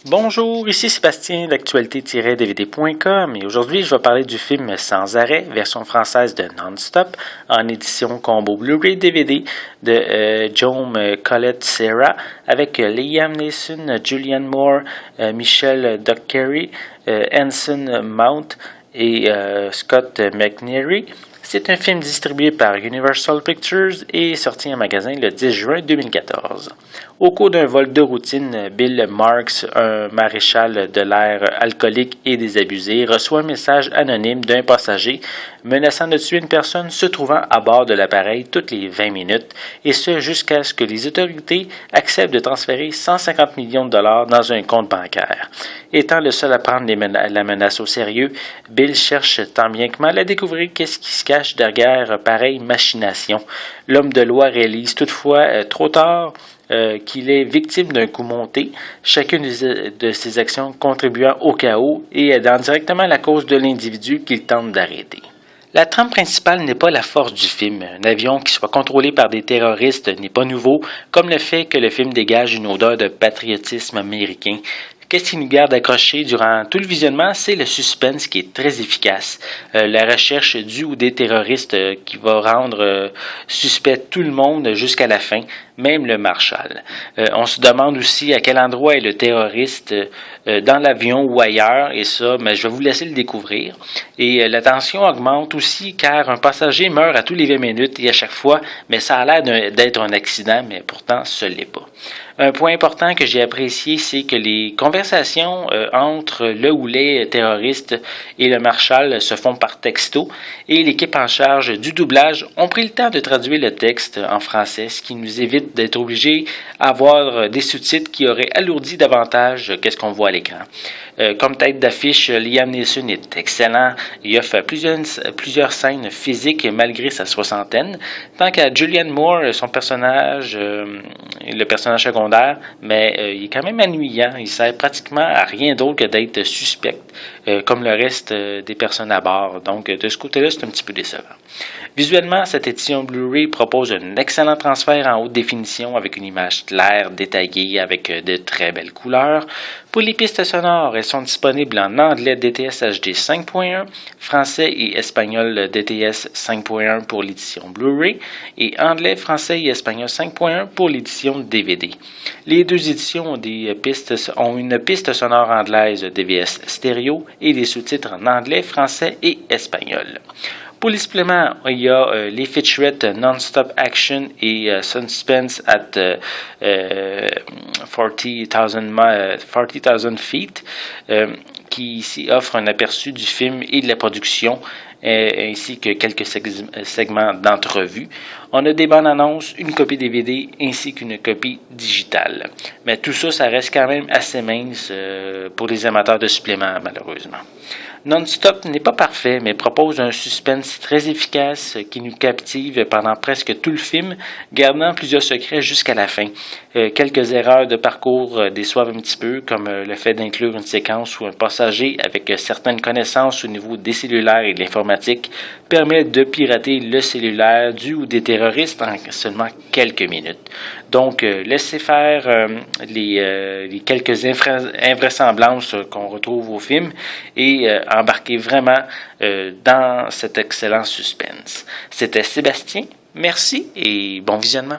Bonjour, ici Sébastien d'actualité-dvd.com et aujourd'hui je vais parler du film Sans arrêt, version française de Non-Stop, en édition combo Blu-ray DVD de Jaume Collet-Serra avec Liam Neeson, Julianne Moore, Michelle Dockery, Anson Mount et Scott McNairy. C'est un film distribué par Universal Pictures et sorti en magasin le 10 juin 2014. Au cours d'un vol de routine, Bill Marks, un maréchal de l'air alcoolique et désabusé, reçoit un message anonyme d'un passager menaçant de tuer une personne se trouvant à bord de l'appareil toutes les 20 minutes, et ce jusqu'à ce que les autorités acceptent de transférer 150 millions de dollars dans un compte bancaire. Étant le seul à prendre la menace au sérieux, Bill cherche tant bien que mal à découvrir qu'est-ce qui se cache derrière pareille machination. L'homme de loi réalise toutefois trop tard qu'il est victime d'un coup monté, chacune de ses actions contribuant au chaos et aidant directement la cause de l'individu qu'il tente d'arrêter. La trame principale n'est pas la force du film. Un avion qui soit contrôlé par des terroristes n'est pas nouveau, comme le fait que le film dégage une odeur de patriotisme américain. Qu'est-ce qui nous garde accrochés durant tout le visionnement, c'est le suspense qui est très efficace. La recherche du ou des terroristes qui va rendre suspect tout le monde jusqu'à la fin, même le marshal. On se demande aussi à quel endroit est le terroriste dans l'avion ou ailleurs, et ça, mais je vais vous laisser le découvrir. Et la tension augmente aussi car un passager meurt à tous les 20 minutes et à chaque fois, mais ça a l'air d'être un accident, mais pourtant ce l'est pas. Un point important que j'ai apprécié, c'est que les conversations entre le ou les terroristes et le marshal se font par texto et l'équipe en charge du doublage ont pris le temps de traduire le texte en français, ce qui nous évite d'être obligés à avoir des sous-titres qui auraient alourdi davantage qu'est-ce qu'on voit à l'écran. Comme tête d'affiche, Liam Neeson est excellent. Il offre plusieurs scènes physiques malgré sa soixantaine. Tant qu'à Julianne Moore, son personnage, le personnage secondaire, mais il est quand même ennuyant. Il sert pratiquement à rien d'autre que d'être suspect, comme le reste des personnes à bord. Donc, de ce côté-là, c'est un petit peu décevant. Visuellement, cette édition Blu-ray propose un excellent transfert en haute définition avec une image claire, détaillée, avec de très belles couleurs. Pour les pistes sonores, elles sont disponibles en anglais DTS HD 5.1, français et espagnol DTS 5.1 pour l'édition Blu-ray et anglais, français et espagnol 5.1 pour l'édition DVD. Les deux éditions ont une piste sonore anglaise DVS stéréo et des sous-titres en anglais, français et espagnol. Pour les suppléments, il y a les featurettes Non-Stop Action et Suspense at 40,000 feet qui ici offrent un aperçu du film et de la production ainsi que quelques segments d'entrevue. On a des bandes annonces, une copie DVD ainsi qu'une copie digitale. Mais tout ça, ça reste quand même assez mince pour les amateurs de suppléments, malheureusement. Non-Stop n'est pas parfait, mais propose un suspense très efficace qui nous captive pendant presque tout le film, gardant plusieurs secrets jusqu'à la fin. Quelques erreurs de parcours déçoivent un petit peu, comme le fait d'inclure une séquence où un passager avec certaines connaissances au niveau des cellulaires et de l'informatique permet de pirater le cellulaire du ou des terroristes en seulement quelques minutes. Donc, laissez faire les quelques invraisemblances qu'on retrouve au film et embarquez vraiment dans cet excellent suspense. C'était Sébastien, merci et bon visionnement.